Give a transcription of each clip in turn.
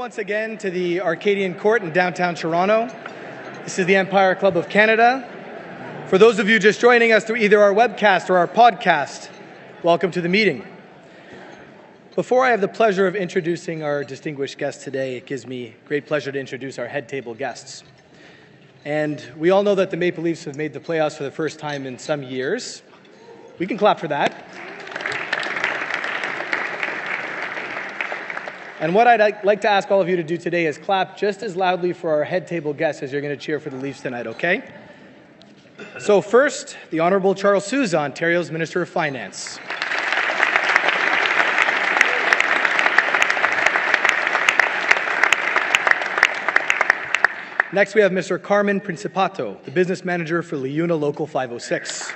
once again to the Arcadian Court in downtown Toronto. This is the Empire Club of Canada. For those of you just joining us through either our webcast or our podcast, welcome to the meeting. Before I have the pleasure of introducing our distinguished guests today, it gives me great pleasure to introduce our head table guests. And we all know that the Maple Leafs have made the playoffs for the first time in some years. We can clap for that. And what I'd like to ask all of you to do today is clap just as loudly for our head table guests as you're going to cheer for the Leafs tonight, okay? So first, the Honourable Charles Sousa, Ontario's Minister of Finance. Next, we have Mr. Carmen Principato, the Business Manager for LiUNA Local 506.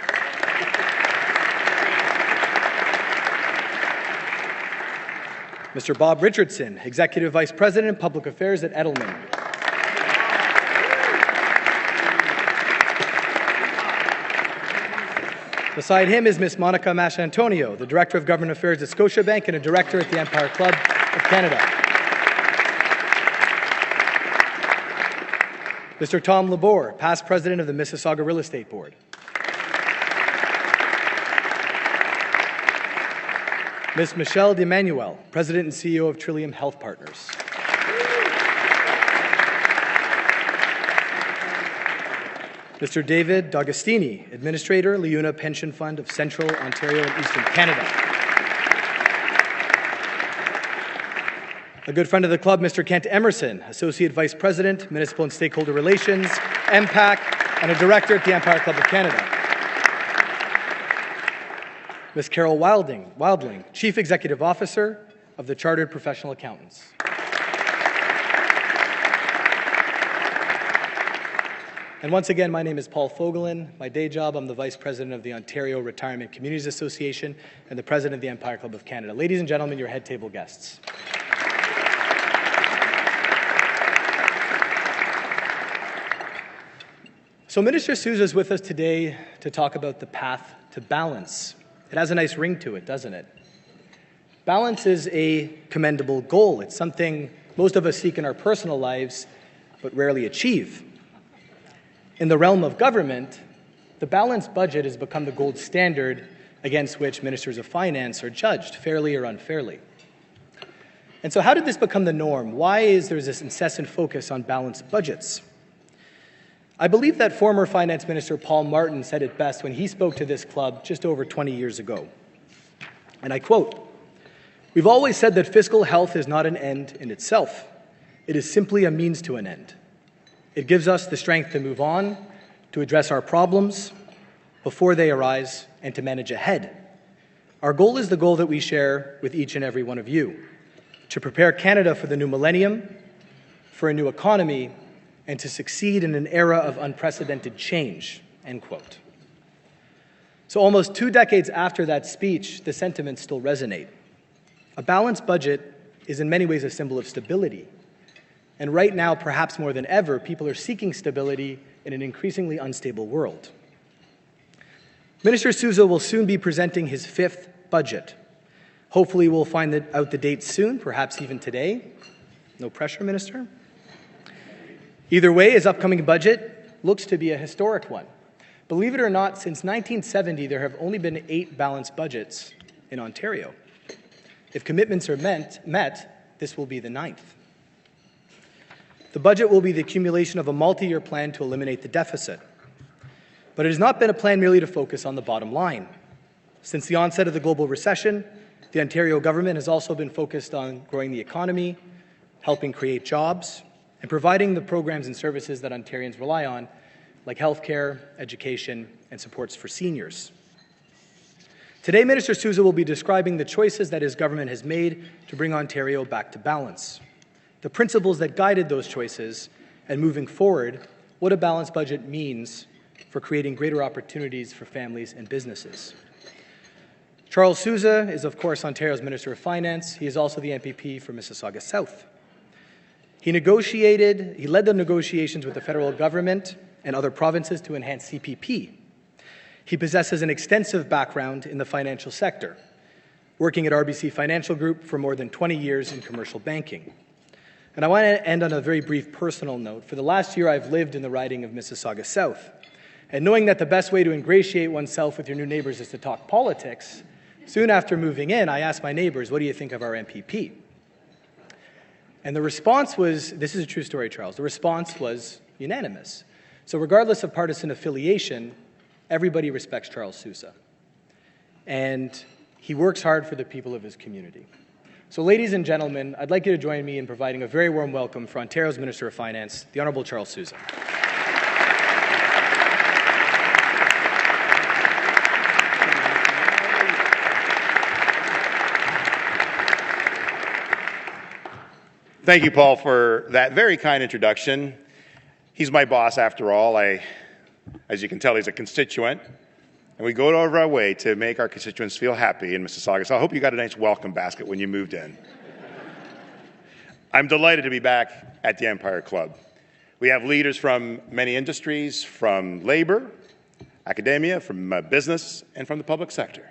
Mr. Bob Richardson, Executive Vice President of Public Affairs at Edelman. Beside him is Ms. Monica Maschantonio, the Director of Government Affairs at Scotiabank and a Director at the Empire Club of Canada. Mr. Tom Labor, past President of the Mississauga Real Estate Board. Ms. Michelle DeManuel, President and CEO of Trillium Health Partners. Mr. David D'Agostini, Administrator, LiUNA Pension Fund of Central, Ontario and Eastern Canada. A good friend of the club, Mr. Kent Emerson, Associate Vice President, Municipal and Stakeholder Relations, MPAC, and a Director at the Empire Club of Canada. Ms. Carol Wildling, Chief Executive Officer of the Chartered Professional Accountants. And once again, my name is Paul Fogelin. My day job, I'm the Vice President of the Ontario Retirement Communities Association and the President of the Empire Club of Canada. Ladies and gentlemen, your head table guests. So Minister Sousa is with us today to talk about the path to balance. It has a nice ring to it, doesn't it? Balance is a commendable goal. It's something most of us seek in our personal lives, but rarely achieve. In the realm of government, the balanced budget has become the gold standard against which ministers of finance are judged, fairly or unfairly. And so how did this become the norm? Why is there this incessant focus on balanced budgets? I believe that former Finance Minister Paul Martin said it best when he spoke to this club just over 20 years ago. And I quote, "We've always said that fiscal health is not an end in itself. It is simply a means to an end. It gives us the strength to move on, to address our problems before they arise, and to manage ahead. Our goal is the goal that we share with each and every one of you, to prepare Canada for the new millennium, for a new economy, and to succeed in an era of unprecedented change," end quote. So almost 2 decades after that speech, the sentiments still resonate. A balanced budget is in many ways a symbol of stability. And right now, perhaps more than ever, people are seeking stability in an increasingly unstable world. Minister Sousa will soon be presenting his 5th budget. Hopefully we'll find out the date soon, perhaps even today. No pressure, Minister. Either way, his upcoming budget looks to be a historic one. Believe it or not, since 1970, there have only been 8 balanced budgets in Ontario. If commitments are met, this will be the 9th. The budget will be the accumulation of a multi-year plan to eliminate the deficit. But it has not been a plan merely to focus on the bottom line. Since the onset of the global recession, the Ontario government has also been focused on growing the economy, helping create jobs, and providing the programs and services that Ontarians rely on, like healthcare, education, and supports for seniors. Today, Minister Sousa will be describing the choices that his government has made to bring Ontario back to balance, the principles that guided those choices, and moving forward, what a balanced budget means for creating greater opportunities for families and businesses. Charles Sousa is, of course, Ontario's Minister of Finance. He is also the MPP for Mississauga South. He led the negotiations with the federal government and other provinces to enhance CPP. He possesses an extensive background in the financial sector, working at RBC Financial Group for more than 20 years in commercial banking. And I want to end on a very brief personal note. For the last year, I've lived in the riding of Mississauga South. And knowing that the best way to ingratiate oneself with your new neighbours is to talk politics, soon after moving in, I asked my neighbours, what do you think of our MPP? And the response was, this is a true story, Charles, the response was unanimous. So regardless of partisan affiliation, everybody respects Charles Sousa. And he works hard for the people of his community. So ladies and gentlemen, I'd like you to join me in providing a very warm welcome for Ontario's Minister of Finance, the Honourable Charles Sousa. Thank you, Paul, for that very kind introduction. He's my boss, after all. As you can tell, he's a constituent, and we go out of our way to make our constituents feel happy in Mississauga. So I hope you got a nice welcome basket when you moved in. I'm delighted to be back at the Empire Club. We have leaders from many industries, from labor, academia, from business, and from the public sector.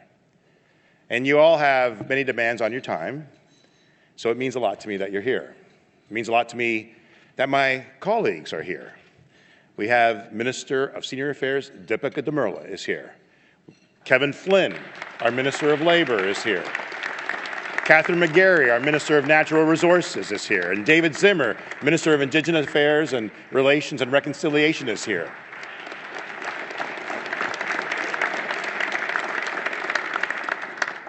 And you all have many demands on your time, so it means a lot to me that you're here. It means a lot to me that my colleagues are here. We have Minister of Senior Affairs, Deepika Demirla, is here. Kevin Flynn, our Minister of Labour, is here. Catherine McGarry, our Minister of Natural Resources, is here. And David Zimmer, Minister of Indigenous Affairs and Relations and Reconciliation, is here.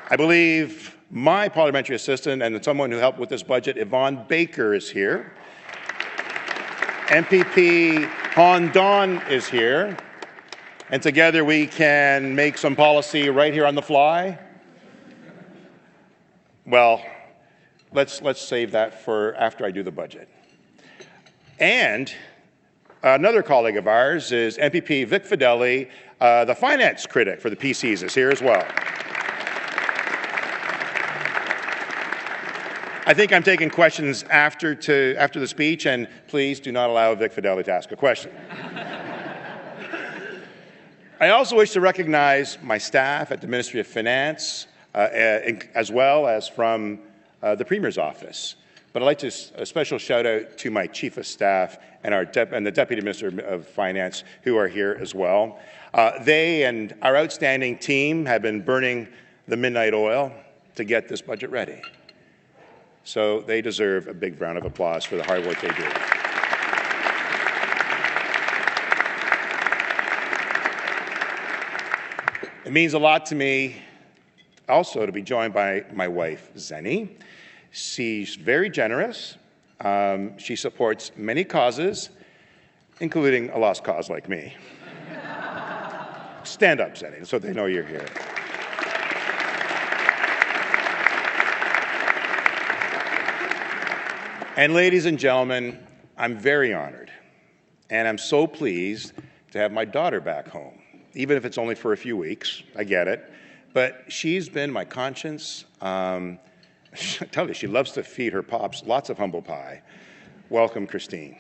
I believe my parliamentary assistant and someone who helped with this budget, Yvonne Baker, is here. MPP Han Don is here. And together we can make some policy right here on the fly. Well, let's save that for after I do the budget. And another colleague of ours is MPP Vic Fideli, the finance critic for the PCs, is here as well. I think I'm taking questions after the speech, and please do not allow Vic Fideli to ask a question. I also wish to recognize my staff at the Ministry of Finance, as well as from the Premier's office. But I'd like to a special shout out to my Chief of Staff and the Deputy Minister of Finance, who are here as well. They and our outstanding team have been burning the midnight oil to get this budget ready. So they deserve a big round of applause for the hard work they do. It means a lot to me also to be joined by my wife, Zenny. She's very generous. She supports many causes, including a lost cause like me. Stand up, Zenny, so they know you're here. And ladies and gentlemen, I'm very honored, and I'm so pleased to have my daughter back home, even if it's only for a few weeks. I get it. But she's been my conscience. I tell you, she loves to feed her pops lots of humble pie. Welcome, Christine.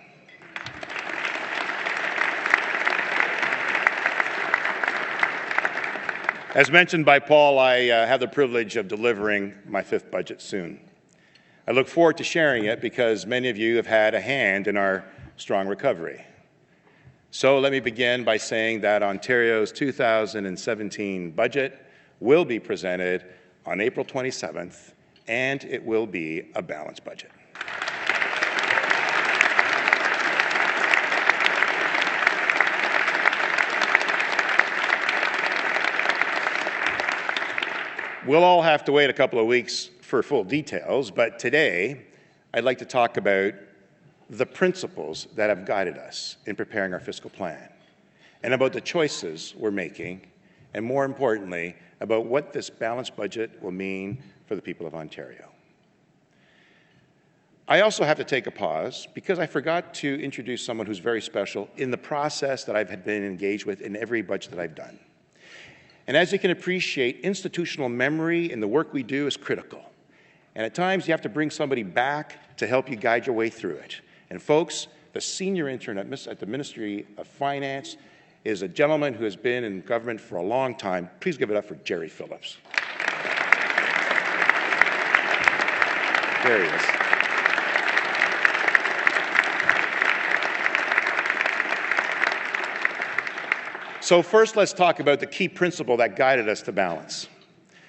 As mentioned by Paul, I have the privilege of delivering my fifth budget soon. I look forward to sharing it because many of you have had a hand in our strong recovery. So let me begin by saying that Ontario's 2017 budget will be presented on April 27th, and it will be a balanced budget. We'll all have to wait a couple of weeks for full details, but today I'd like to talk about the principles that have guided us in preparing our fiscal plan, and about the choices we're making, and more importantly, about what this balanced budget will mean for the people of Ontario. I also have to take a pause because I forgot to introduce someone who's very special in the process that I've been engaged with in every budget that I've done. And as you can appreciate, institutional memory in the work we do is critical. And at times, you have to bring somebody back to help you guide your way through it. And folks, the senior intern at the Ministry of Finance is a gentleman who has been in government for a long time. Please give it up for Jerry Phillips. There he is. So first, let's talk about the key principle that guided us to balance.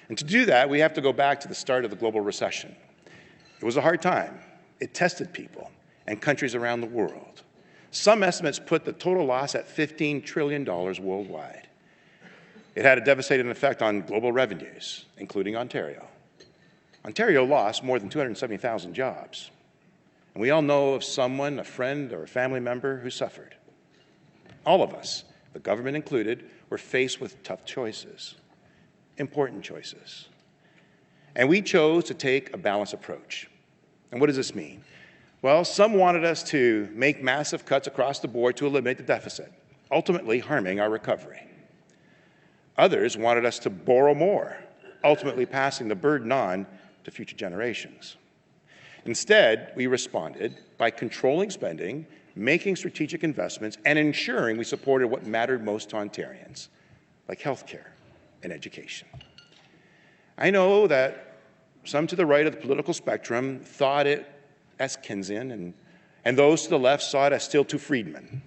And to do that, we have to go back to the start of the global recession. It was a hard time. It tested people and countries around the world. Some estimates put the total loss at $15 trillion worldwide. It had a devastating effect on global revenues, including Ontario. Ontario lost more than 270,000 jobs. And we all know of someone, a friend or a family member, who suffered. All of us, the government included, were faced with tough choices, important choices. And we chose to take a balanced approach. And what does this mean? Well, some wanted us to make massive cuts across the board to eliminate the deficit, ultimately harming our recovery. Others wanted us to borrow more, ultimately passing the burden on to future generations. Instead, we responded by controlling spending, making strategic investments, and ensuring we supported what mattered most to Ontarians, like healthcare and education. I know that some to the right of the political spectrum thought it as Keynesian, and those to the left saw it as still too Friedman.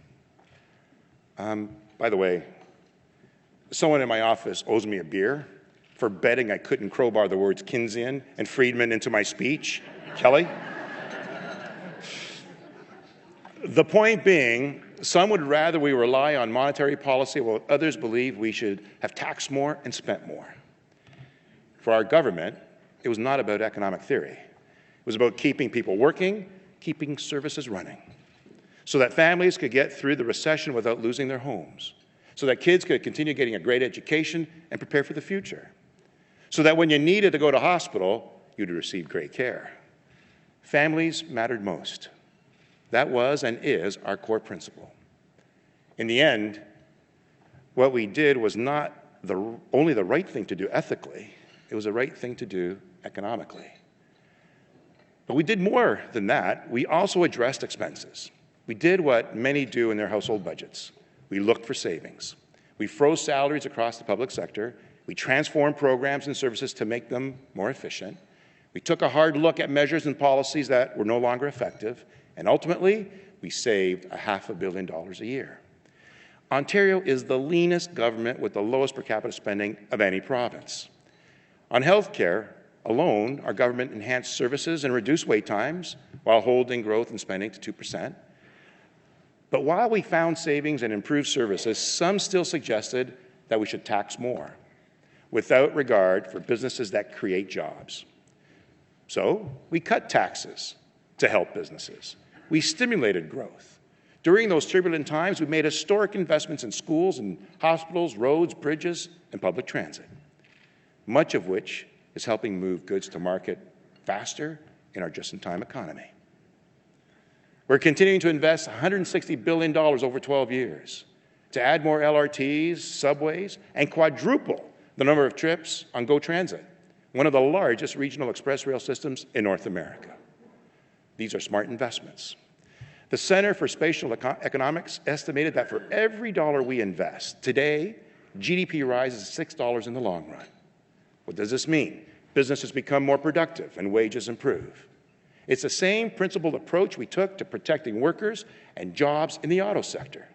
By the way, someone in my office owes me a beer for betting I couldn't crowbar the words Keynesian and Friedman into my speech. Kelly? The point being, some would rather we rely on monetary policy, while others believe we should have taxed more and spent more. For our government, it was not about economic theory. It was about keeping people working, keeping services running, so that families could get through the recession without losing their homes, so that kids could continue getting a great education and prepare for the future, so that when you needed to go to hospital, you'd receive great care. Families mattered most. That was and is our core principle. In the end, what we did was not only the right thing to do ethically, it was the right thing to do economically. But we did more than that. We also addressed expenses. We did what many do in their household budgets. We looked for savings. We froze salaries across the public sector. We transformed programs and services to make them more efficient. We took a hard look at measures and policies that were no longer effective. And ultimately, we saved $500 million a year. Ontario is the leanest government with the lowest per capita spending of any province. On health care alone, our government enhanced services and reduced wait times while holding growth and spending to 2%. But while we found savings and improved services, some still suggested that we should tax more, without regard for businesses that create jobs. So we cut taxes to help businesses. We stimulated growth. During those turbulent times, we made historic investments in schools and hospitals, roads, bridges, and public transit, much of which is helping move goods to market faster in our just-in-time economy. We're continuing to invest $160 billion over 12 years to add more LRTs, subways, and quadruple the number of trips on GO Transit, one of the largest regional express rail systems in North America. These are smart investments. The Centre for Spatial Economics estimated that for every dollar we invest, today, GDP rises $6 in the long run. What does this mean? Businesses become more productive and wages improve. It's the same principled approach we took to protecting workers and jobs in the auto sector,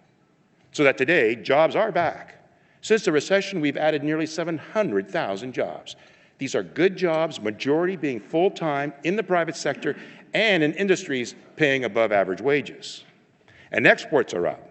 so that today, jobs are back. Since the recession, we've added nearly 700,000 jobs. These are good jobs, majority being full-time in the private sector and in industries paying above average wages. And exports are up.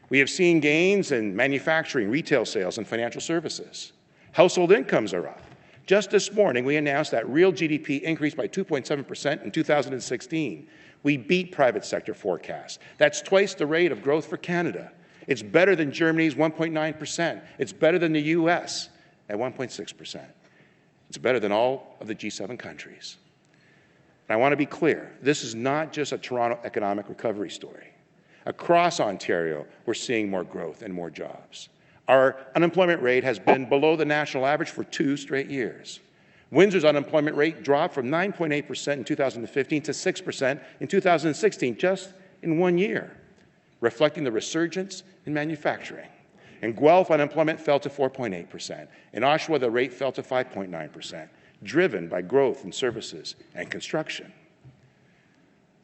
We have seen gains in manufacturing, retail sales, and financial services. Household incomes are up. Just this morning, we announced that real GDP increased by 2.7% in 2016. We beat private sector forecasts. That's twice the rate of growth for Canada. It's better than Germany's 1.9%. It's better than the US at 1.6%. It's better than all of the G7 countries. And I want to be clear, this is not just a Toronto economic recovery story. Across Ontario, we're seeing more growth and more jobs. Our unemployment rate has been below the national average for 2 straight years. Windsor's unemployment rate dropped from 9.8% in 2015 to 6% in 2016, just in 1 year, reflecting the resurgence in manufacturing. In Guelph, unemployment fell to 4.8%. In Oshawa, the rate fell to 5.9%, driven by growth in services and construction.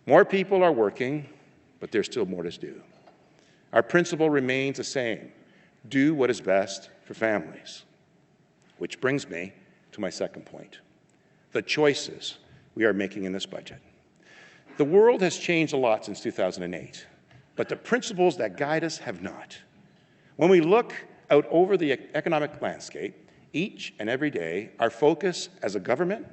More people are working, but there's still more to do. Our principle remains the same. do what is best for families. Which brings me to my second point, the choices we are making in this budget. The world has changed a lot since 2008, but the principles that guide us have not. When we look out over the economic landscape, each and every day, our focus as a government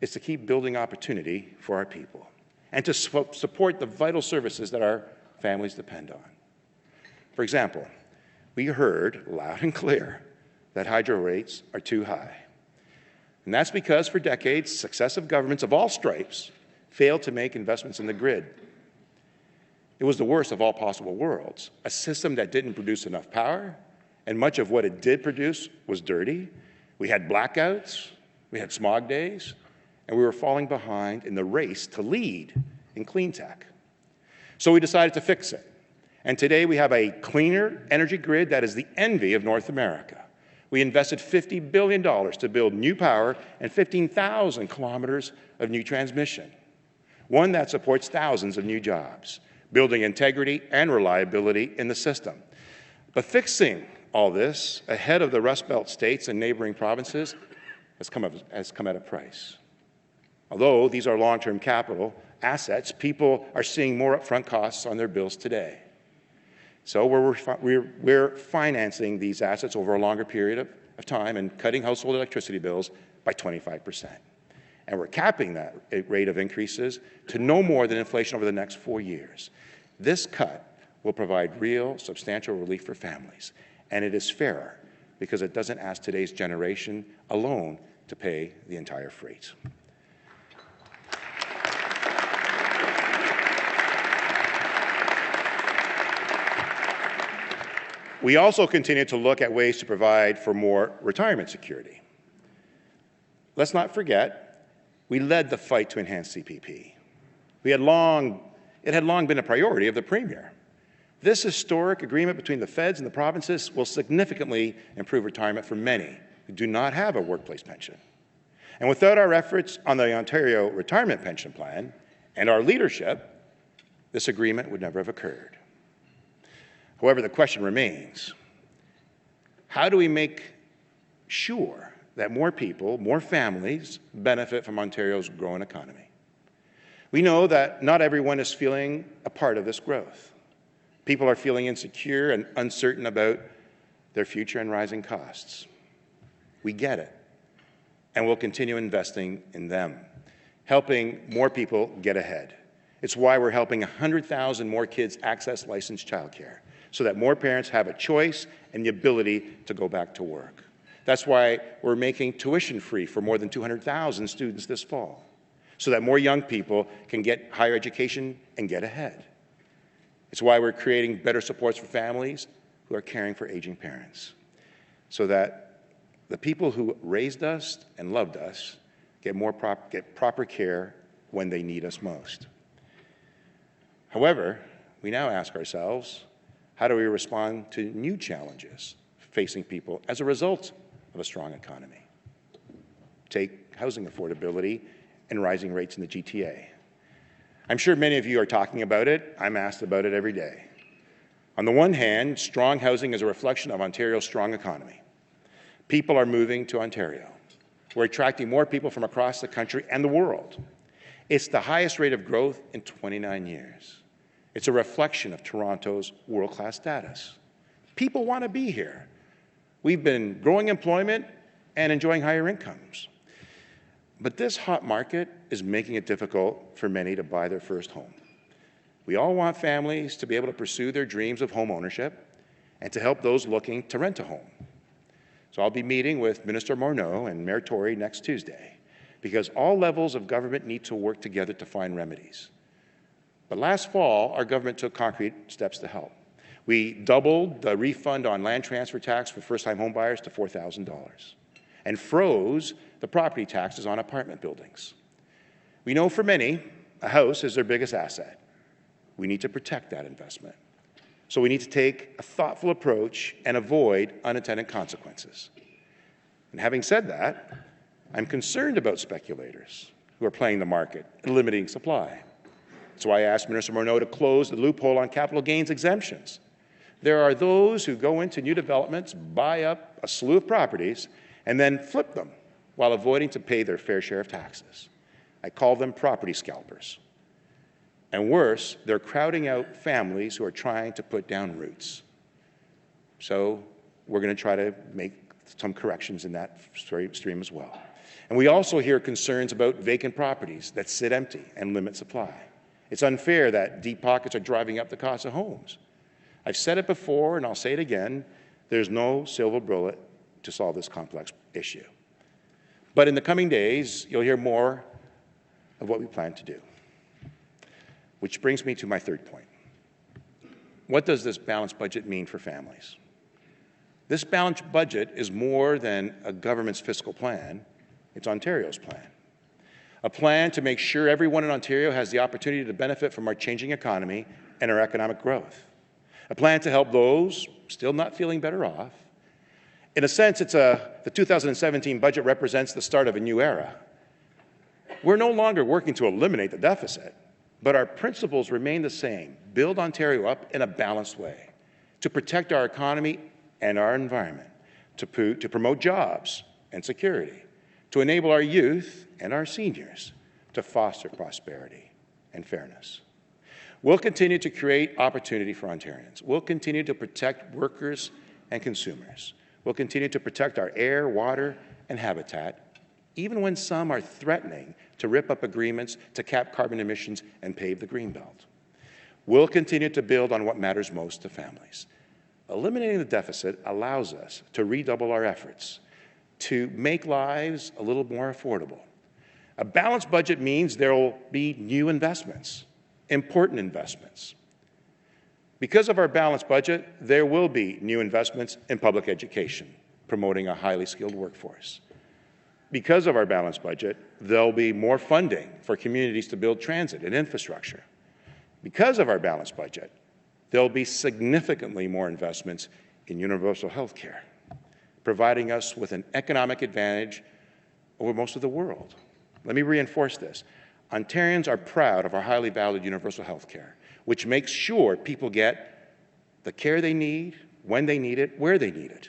is to keep building opportunity for our people and to support the vital services that our families depend on. For example, we heard loud and clear that hydro rates are too high. And that's because for decades, successive governments of all stripes failed to make investments in the grid. It was the worst of all possible worlds, a system that didn't produce enough power, and much of what it did produce was dirty. We had blackouts, we had smog days, and we were falling behind in the race to lead in clean tech. So we decided to fix it. And today we have a cleaner energy grid that is the envy of North America. We invested $50 billion to build new power and 15,000 kilometers of new transmission, one that supports thousands of new jobs, building integrity and reliability in the system. But fixing all this ahead of the Rust Belt states and neighboring provinces has come at a price. Although these are long-term capital assets, people are seeing more upfront costs on their bills today. So we're financing these assets over a longer period of time and cutting household electricity bills by 25%. And we're capping that rate of increases to no more than inflation over the next 4 years. This cut will provide real, substantial relief for families. And it is fairer because it doesn't ask today's generation alone to pay the entire freight. We also continue to look at ways to provide for more retirement security. Let's not forget, we led the fight to enhance CPP. It had long been a priority of the Premier. This historic agreement between the feds and the provinces will significantly improve retirement for many who do not have a workplace pension. And without our efforts on the Ontario Retirement Pension Plan and our leadership, this agreement would never have occurred. However, the question remains, how do we make sure that more people, more families, benefit from Ontario's growing economy? We know that not everyone is feeling a part of this growth. People are feeling insecure and uncertain about their future and rising costs. We get it, and we'll continue investing in them, helping more people get ahead. It's why we're helping 100,000 more kids access licensed childcare, so that more parents have a choice and the ability to go back to work. That's why we're making tuition free for more than 200,000 students this fall, so that more young people can get higher education and get ahead. It's why we're creating better supports for families who are caring for aging parents, so that the people who raised us and loved us get proper care when they need us most. However, we now ask ourselves, how do we respond to new challenges facing people as a result of a strong economy? Take housing affordability and rising rates in the GTA. I'm sure many of you are talking about it. I'm asked about it every day. On the one hand, strong housing is a reflection of Ontario's strong economy. People are moving to Ontario. We're attracting more people from across the country and the world. It's the highest rate of growth in 29 years. It's a reflection of Toronto's world-class status. People want to be here. We've been growing employment and enjoying higher incomes. But this hot market is making it difficult for many to buy their first home. We all want families to be able to pursue their dreams of home ownership and to help those looking to rent a home. So I'll be meeting with Minister Morneau and Mayor Tory next Tuesday, because all levels of government need to work together to find remedies. But last fall, our government took concrete steps to help. We doubled the refund on land transfer tax for first-time homebuyers to $4,000 and froze the property taxes on apartment buildings. We know for many, a house is their biggest asset. We need to protect that investment. So we need to take a thoughtful approach and avoid unintended consequences. And having said that, I'm concerned about speculators who are playing the market and limiting supply. That's why I asked Minister Morneau to close the loophole on capital gains exemptions. There are those who go into new developments, buy up a slew of properties, and then flip them while avoiding to pay their fair share of taxes. I call them property scalpers. And worse, they're crowding out families who are trying to put down roots. So we're going to try to make some corrections in that stream as well. And we also hear concerns about vacant properties that sit empty and limit supply. It's unfair that deep pockets are driving up the cost of homes. I've said it before, and I'll say it again, there's no silver bullet to solve this complex issue. But in the coming days, you'll hear more of what we plan to do. Which brings me to my third point. What does this balanced budget mean for families? This balanced budget is more than a government's fiscal plan. It's Ontario's plan. A plan to make sure everyone in Ontario has the opportunity to benefit from our changing economy and our economic growth. A plan to help those still not feeling better off. In a sense, the 2017 budget represents the start of a new era. We're no longer working to eliminate the deficit, but our principles remain the same. Build Ontario up in a balanced way, to protect our economy and our environment, to promote jobs and security, to enable our youth and our seniors, to foster prosperity and fairness. We'll continue to create opportunity for Ontarians. We'll continue to protect workers and consumers. We'll continue to protect our air, water, and habitat, even when some are threatening to rip up agreements to cap carbon emissions and pave the Greenbelt. We'll continue to build on what matters most to families. Eliminating the deficit allows us to redouble our efforts to make lives a little more affordable. A balanced budget means there will be new investments, important investments. Because of our balanced budget, there will be new investments in public education, promoting a highly skilled workforce. Because of our balanced budget, there'll be more funding for communities to build transit and infrastructure. Because of our balanced budget, there'll be significantly more investments in universal health care, providing us with an economic advantage over most of the world. Let me reinforce this. Ontarians are proud of our highly valued universal health care, which makes sure people get the care they need, when they need it, where they need it.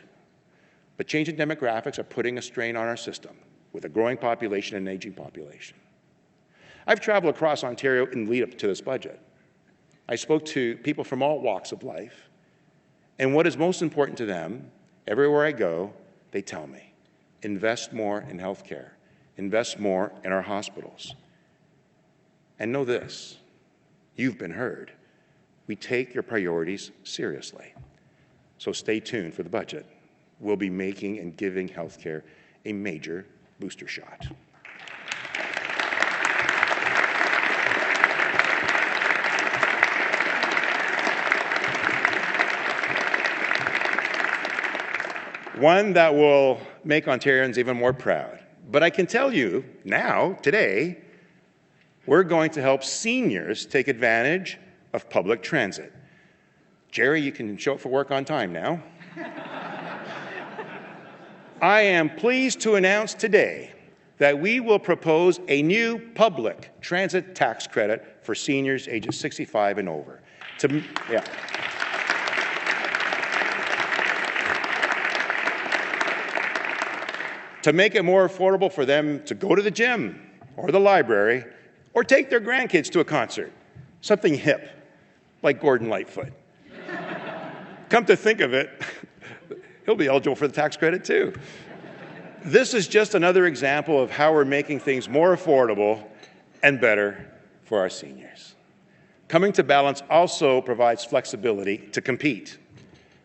But changing demographics are putting a strain on our system, with a growing population and an aging population. I've traveled across Ontario in the lead up to this budget. I spoke to people from all walks of life, and what is most important to them, everywhere I go, they tell me, invest more in health care, invest more in our hospitals. And know this, you've been heard. We take your priorities seriously. So stay tuned for the budget. We'll be making and giving health care a major booster shot. One that will make Ontarians even more proud. But I can tell you now, today, we're going to help seniors take advantage of public transit. Jerry, you can show up for work on time now. I am pleased to announce today that we will propose a new public transit tax credit for seniors ages 65 and over. To make it more affordable for them to go to the gym or the library or take their grandkids to a concert, something hip, like Gordon Lightfoot. Come to think of it, he'll be eligible for the tax credit too. This is just another example of how we're making things more affordable and better for our seniors. Coming to Balance also provides flexibility to compete.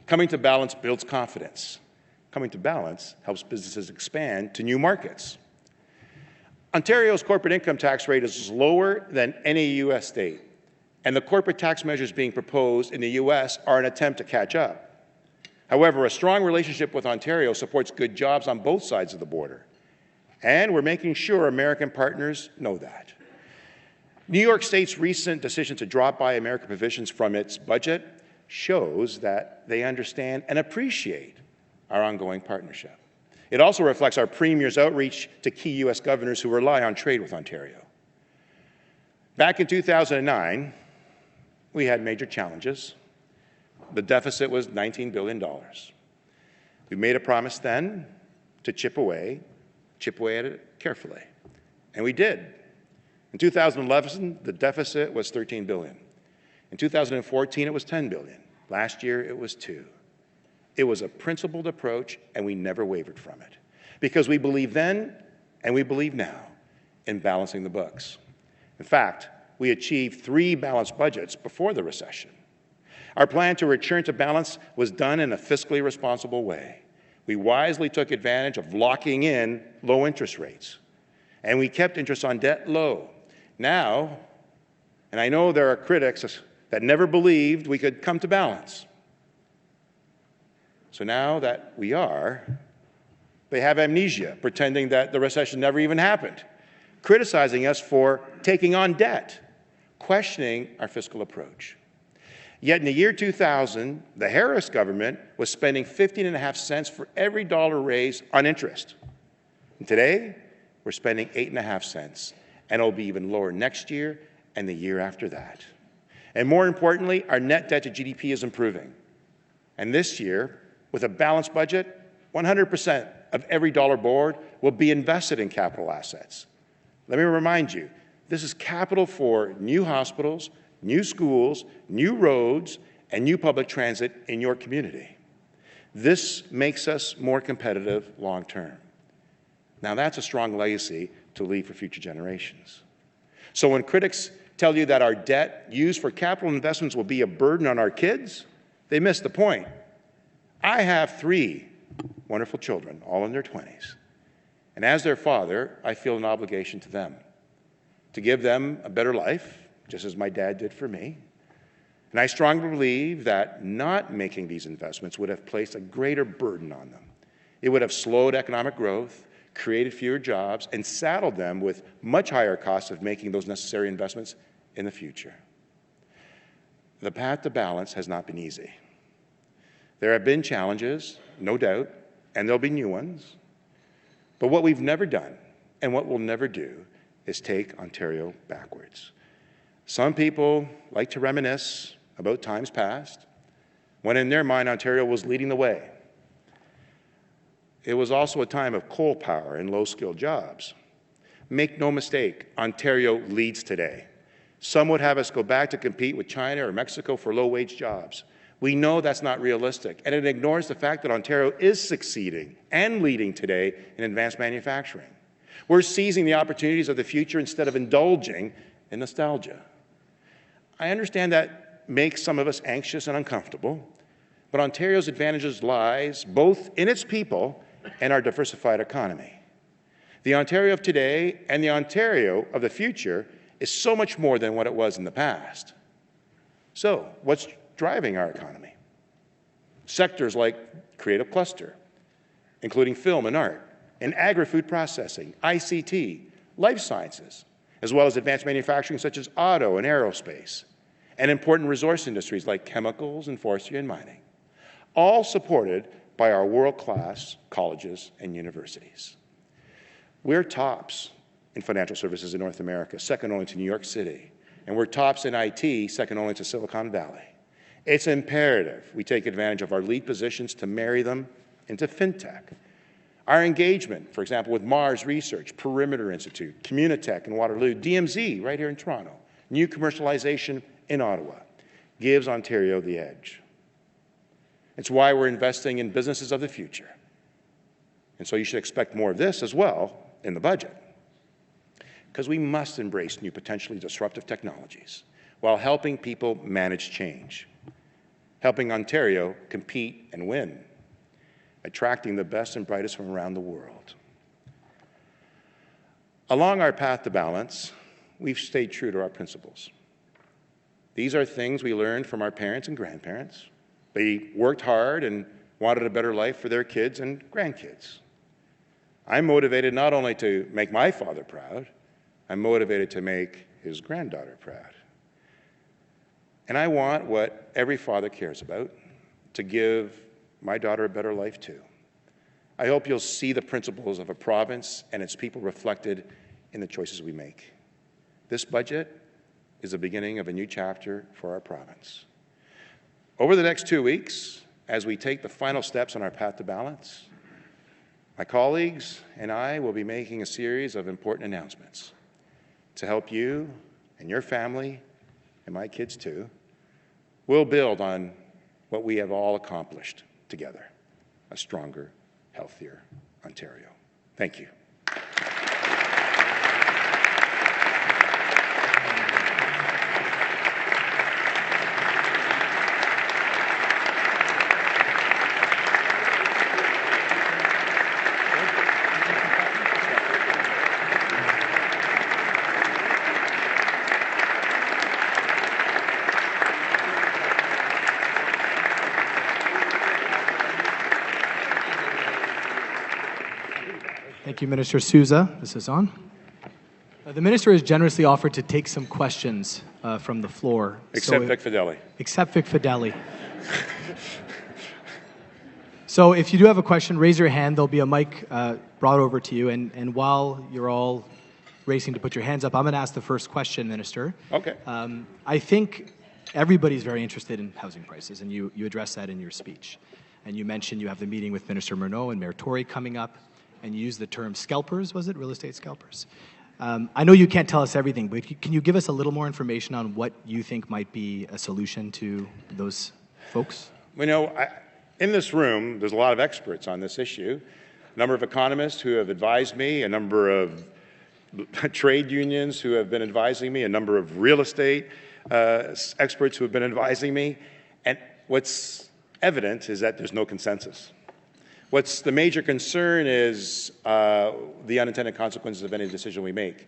Coming to Balance builds confidence. Coming to Balance helps businesses expand to new markets. Ontario's corporate income tax rate is lower than any U.S. state, and the corporate tax measures being proposed in the U.S. are an attempt to catch up. However, a strong relationship with Ontario supports good jobs on both sides of the border, and we're making sure American partners know that. New York State's recent decision to drop Buy American provisions from its budget shows that they understand and appreciate our ongoing partnership. It also reflects our Premier's outreach to key U.S. governors who rely on trade with Ontario. Back in 2009, we had major challenges. the deficit was $19 billion. We made a promise then to chip away at it carefully, and we did. In 2011, the deficit was $13 billion. In 2014, it was $10 billion. Last year, it was $2 billion. It was a principled approach, and we never wavered from it, because we believed then and we believe now in balancing the books. In fact, we achieved 3 balanced budgets before the recession. Our plan to return to balance was done in a fiscally responsible way. We wisely took advantage of locking in low interest rates, and we kept interest on debt low. Now, and I know there are critics that never believed we could come to balance. So now that we are, they have amnesia, pretending that the recession never even happened, criticizing us for taking on debt, questioning our fiscal approach. Yet in the year 2000, the Harris government was spending 15.5 cents for every dollar raised on interest. And today, we're spending 8.5 cents, and it'll be even lower next year and the year after that. And more importantly, our net debt to GDP is improving. And this year, with a balanced budget, 100% of every dollar borrowed will be invested in capital assets. Let me remind you, this is capital for new hospitals, new schools, new roads, and new public transit in your community. This makes us more competitive long term. Now that's a strong legacy to leave for future generations. So when critics tell you that our debt used for capital investments will be a burden on our kids, they miss the point. I have 3 wonderful children, all in their 20s. And as their father, I feel an obligation to them, to give them a better life, just as my dad did for me. And I strongly believe that not making these investments would have placed a greater burden on them. It would have slowed economic growth, created fewer jobs, and saddled them with much higher costs of making those necessary investments in the future. The path to balance has not been easy. There have been challenges, no doubt, and there'll be new ones. But what we've never done, and what we'll never do, is take Ontario backwards. Some people like to reminisce about times past, when in their mind Ontario was leading the way. It was also a time of coal power and low-skilled jobs. Make no mistake, Ontario leads today. Some would have us go back to compete with China or Mexico for low-wage jobs. We know that's not realistic, and it ignores the fact that Ontario is succeeding and leading today in advanced manufacturing. We're seizing the opportunities of the future instead of indulging in nostalgia. I understand that makes some of us anxious and uncomfortable, but Ontario's advantages lies both in its people and our diversified economy. The Ontario of today and the Ontario of the future is so much more than what it was in the past. So, what's driving our economy? Sectors like creative cluster, including film and art, and agri-food processing, ICT, life sciences, as well as advanced manufacturing such as auto and aerospace, and important resource industries like chemicals and forestry and mining, all supported by our world-class colleges and universities. We're tops in financial services in North America, second only to New York City, and we're tops in IT, second only to Silicon Valley. It's imperative we take advantage of our lead positions to marry them into fintech. Our engagement, for example, with Mars Research, Perimeter Institute, Communitech in Waterloo, DMZ right here in Toronto, new commercialization in Ottawa, gives Ontario the edge. It's why we're investing in businesses of the future. And so you should expect more of this as well in the budget. Because we must embrace new potentially disruptive technologies while helping people manage change, helping Ontario compete and win, attracting the best and brightest from around the world. Along our path to balance, we've stayed true to our principles. These are things we learned from our parents and grandparents. They worked hard and wanted a better life for their kids and grandkids. I'm motivated not only to make my father proud, I'm motivated to make his granddaughter proud. And I want what every father cares about, to give my daughter a better life too. I hope you'll see the principles of a province and its people reflected in the choices we make. This budget is the beginning of a new chapter for our province. over the next 2 weeks, as we take the final steps on our path to balance, my colleagues and I will be making a series of important announcements to help you and your family, and my kids too. We'll build on what we have all accomplished together, a stronger, healthier Ontario. Thank you. Thank you, Minister Sousa. This is on. The Minister has generously offered to take some questions from the floor. Except Vic Fideli. Except Vic Fideli. So if you do have a question, raise your hand. There'll be a mic brought over to you. And while you're all racing to put your hands up, I'm going to ask the first question, Minister. Okay. I think everybody's very interested in housing prices, and you addressed that in your speech. And you mentioned you have the meeting with Minister Murnau and Mayor Tory coming up, and you used the term scalpers, was it? Real estate scalpers. I know you can't tell us everything, but can you give us a little more information on what you think might be a solution to those folks? You know, in this room, there's a lot of experts on this issue. A number of economists who have advised me, a number of trade unions who have been advising me, a number of real estate experts who have been advising me. And what's evident is that there's no consensus. What's the major concern is the unintended consequences of any decision we make.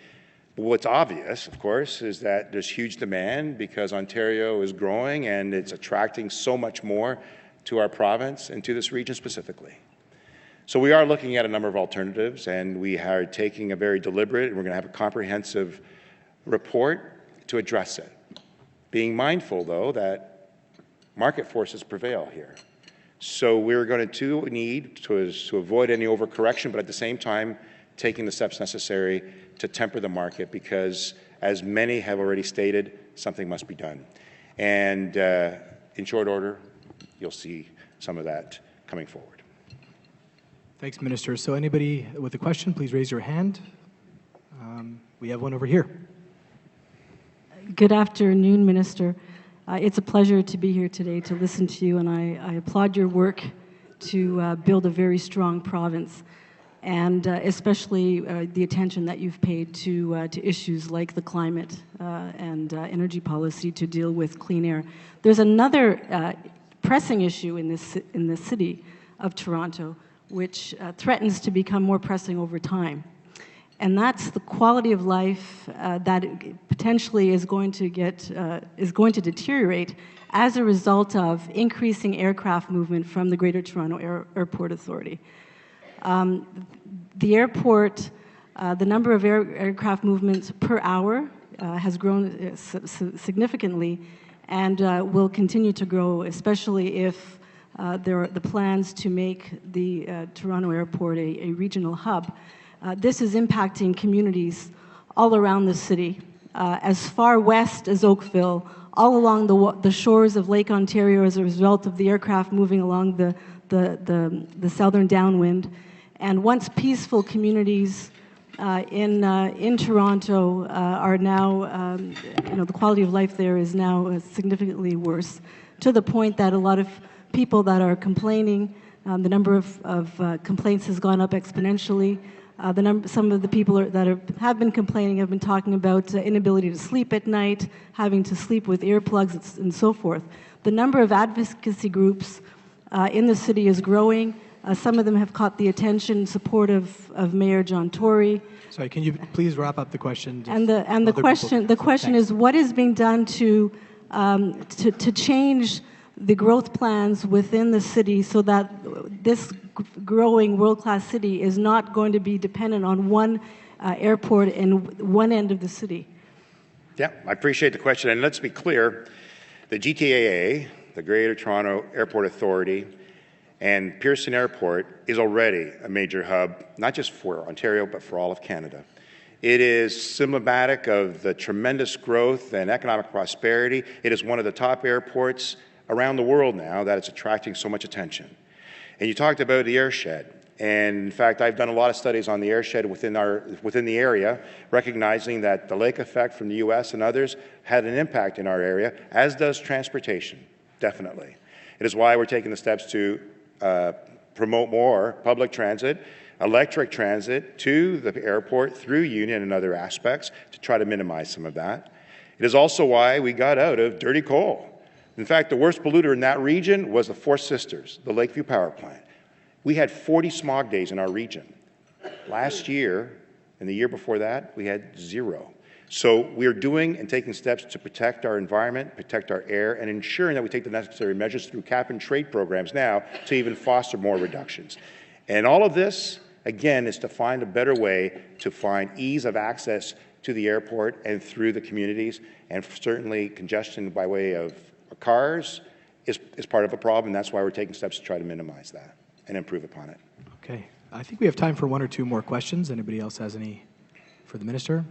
But what's obvious, of course, is that there's huge demand because Ontario is growing and it's attracting so much more to our province and to this region specifically. So we are looking at a number of alternatives, and we are taking a very deliberate, and we're going to have a comprehensive report to address it. Being mindful, though, that market forces prevail here. So we're going to need to avoid any overcorrection, but at the same time, taking the steps necessary to temper the market because, as many have already stated, something must be done. And in short order, you'll see some of that coming forward. Thanks, Minister. So anybody with a question, please raise your hand. We have one over here. Good afternoon, Minister. It's a pleasure to be here today to listen to you, and I applaud your work to build a very strong province, and especially the attention that you've paid to issues like the climate and energy policy to deal with clean air. There's another pressing issue in the city of Toronto, which threatens to become more pressing over time. And that's the quality of life that potentially is going to deteriorate as a result of increasing aircraft movement from the Greater Toronto Airport Authority. The airport, the number of aircraft movements per hour has grown significantly and will continue to grow, especially if there are the plans to make the Toronto Airport a regional hub. This is impacting communities all around the city, as far west as Oakville, all along the shores of Lake Ontario as a result of the aircraft moving along the southern downwind. And once peaceful communities in Toronto are now, the quality of life there is now significantly worse, to the point that a lot of people that are complaining, the number of complaints has gone up exponentially. Some of the people that have been complaining have been talking about inability to sleep at night, having to sleep with earplugs, and so forth. The number of advocacy groups in the city is growing. Some of them have caught the attention and support of Mayor John Tory. Sorry, can you please wrap up the question? And the question is, what is being done to change the growth plans within the city so that this growing world-class city is not going to be dependent on one airport in one end of the city? Yeah, I appreciate the question. And let's be clear, the GTAA, the Greater Toronto Airport Authority, and Pearson Airport is already a major hub, not just for Ontario, but for all of Canada. It is symptomatic of the tremendous growth and economic prosperity. It is one of the top airports around the world now that it's attracting so much attention. And you talked about the airshed. And in fact, I've done a lot of studies on the airshed within the area, recognizing that the lake effect from the U.S. and others had an impact in our area, as does transportation, definitely. It is why we're taking the steps to promote more public transit, electric transit to the airport through Union and other aspects to try to minimize some of that. It is also why we got out of dirty coal. In fact, the worst polluter in that region was the Four Sisters, the Lakeview Power Plant. We had 40 smog days in our region. Last year, and the year before that, we had 0. So we are doing and taking steps to protect our environment, protect our air, and ensuring that we take the necessary measures through cap-and-trade programs now to even foster more reductions. And all of this, again, is to find a better way to find ease of access to the airport and through the communities, and certainly congestion by way of cars is part of a problem, and that's why we're taking steps to try to minimize that and improve upon it. Okay. I think we have time for 1 or 2 more questions. Anybody else has any for the minister?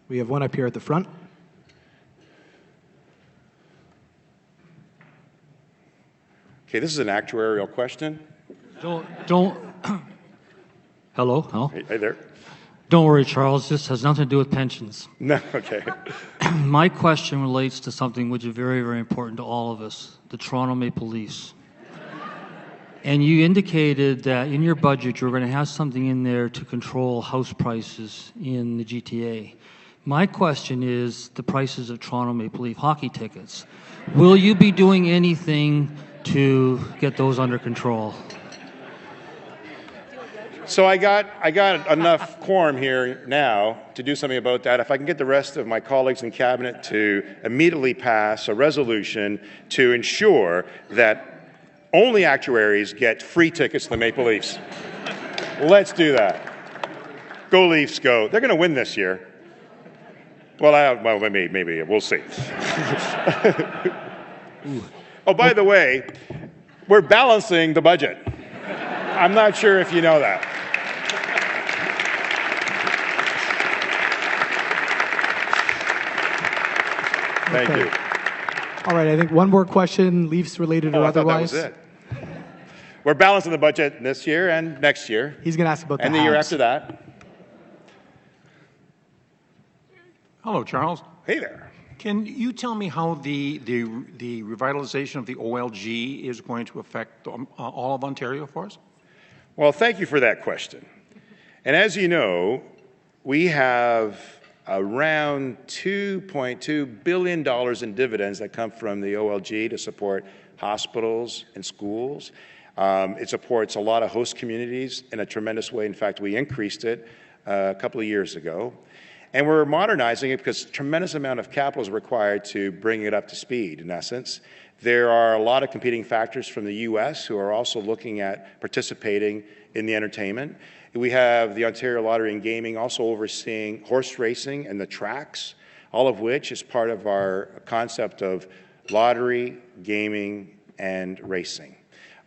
We have one up here at the front. Okay, this is an actuarial question. Hello. Hey there. Don't worry, Charles. This has nothing to do with pensions. No, okay. My question relates to something which is very, very important to all of us, the Toronto Maple Leafs. And you indicated that in your budget you're going to have something in there to control house prices in the GTA. My question is the prices of Toronto Maple Leaf hockey tickets. Will you be doing anything to get those under control? So I got enough quorum here now to do something about that. If I can get the rest of my colleagues in cabinet to immediately pass a resolution to ensure that only actuaries get free tickets to the Maple Leafs. Let's do that. Go Leafs, go. They're going to win this year. Well, maybe we'll see. Oh, by the way, we're balancing the budget. I'm not sure if you know that. Thank you. All right, I think one more question, Leafs related or otherwise. That was it. We're balancing the budget this year and next year. He's going to ask about and the year after that. Hello, Charles. Hey there. Can you tell me how the revitalization of the OLG is going to affect all of Ontario for us? Well, thank you for that question. And as you know, we have around $2.2 billion in dividends that come from the OLG to support hospitals and schools. It supports a lot of host communities in a tremendous way. In fact, we increased it a couple of years ago. And we're modernizing it because a tremendous amount of capital is required to bring it up to speed, in essence. There are a lot of competing factors from the U.S. who are also looking at participating in the entertainment. We have the Ontario Lottery and Gaming also overseeing horse racing and the tracks, all of which is part of our concept of lottery, gaming, and racing.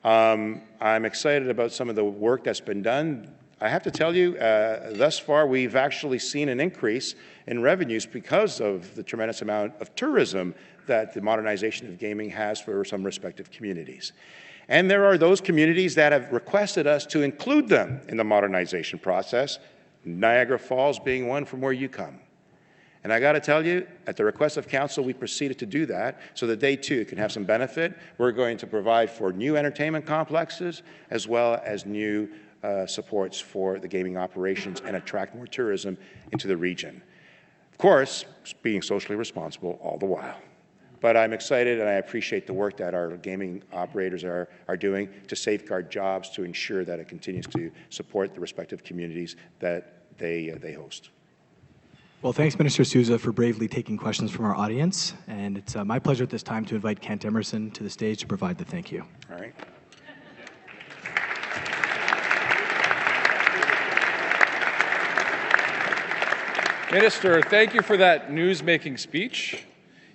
I'm excited about some of the work that's been done. I have to tell you, thus far, we've actually seen an increase in revenues because of the tremendous amount of tourism that the modernization of gaming has for some respective communities. And there are those communities that have requested us to include them in the modernization process, Niagara Falls being one from where you come. And I got to tell you, at the request of Council, we proceeded to do that so that they too can have some benefit. We're going to provide for new entertainment complexes as well as new supports for the gaming operations and attract more tourism into the region. Of course, being socially responsible all the while. But I'm excited and I appreciate the work that our gaming operators are doing to safeguard jobs, to ensure that it continues to support the respective communities that they host. Well, thanks, Minister Sousa, for bravely taking questions from our audience. And it's my pleasure at this time to invite Kent Emerson to the stage to provide the thank you. All right. Minister, thank you for that news-making speech.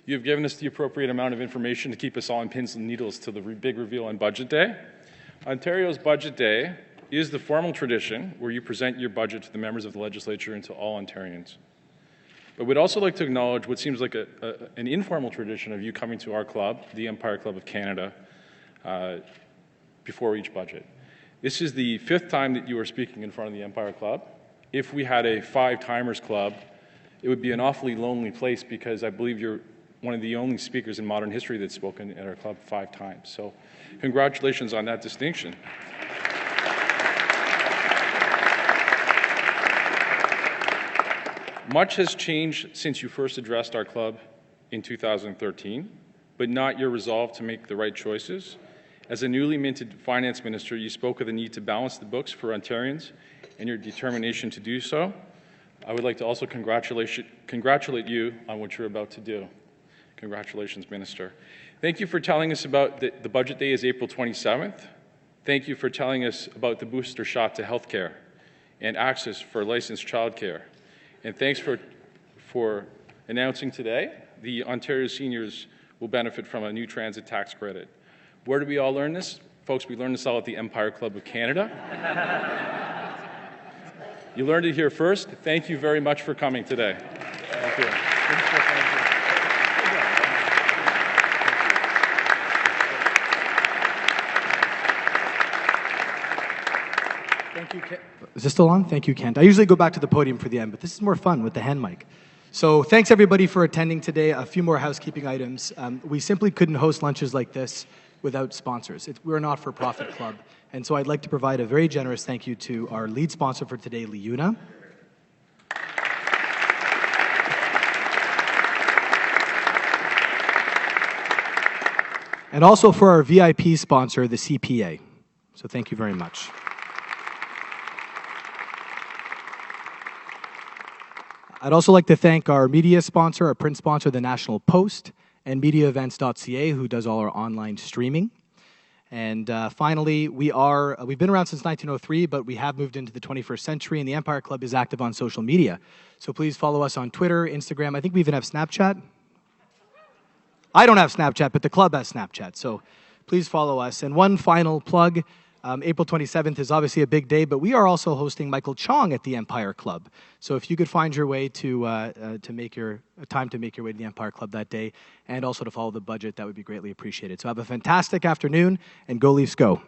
You've given us the appropriate amount of information to keep us all on pins and needles till the big reveal on Budget Day. Ontario's Budget Day is the formal tradition where you present your budget to the members of the legislature and to all Ontarians. But we'd also like to acknowledge what seems like an informal tradition of you coming to our club, the Empire Club of Canada, before each budget. This is the 5th time that you are speaking in front of the Empire Club. If we had a 5-timers club, it would be an awfully lonely place because I believe you're one of the only speakers in modern history that's spoken at our club 5 times. So congratulations on that distinction. Much has changed since you first addressed our club in 2013, but not your resolve to make the right choices. As a newly minted finance minister, you spoke of the need to balance the books for Ontarians and your determination to do so. I would like to also congratulate you on what you're about to do. Congratulations, Minister. Thank you for telling us about the budget day is April 27th. Thank you for telling us about the booster shot to health care and access for licensed childcare. And thanks for announcing today the Ontario seniors will benefit from a new transit tax credit. Where do we all learn this? Folks, we learned this all at the Empire Club of Canada. You learned it here first. Thank you very much for coming today. Thank you. Thank you, Kent. Is this still on? Thank you, Kent. I usually go back to the podium for the end, but this is more fun with the hand mic. So thanks, everybody, for attending today. A few more housekeeping items. We simply couldn't host lunches like this without sponsors. We're a not-for-profit club, and so I'd like to provide a very generous thank you to our lead sponsor for today, Liuna. And also for our VIP sponsor, the CPA. So thank you very much. I'd also like to thank our media sponsor, our print sponsor, the National Post, and MediaEvents.ca, who does all our online streaming. And finally, we've been around since 1903, but we have moved into the 21st century, and the Empire Club is active on social media. So please follow us on Twitter, Instagram. I think we even have Snapchat. I don't have Snapchat, but the club has Snapchat. So please follow us. And one final plug. April 27th is obviously a big day, but we are also hosting Michael Chong at the Empire Club. So if you could find your way to make your time to make your way to the Empire Club that day, and also to follow the budget, that would be greatly appreciated. So have a fantastic afternoon, and go Leafs go.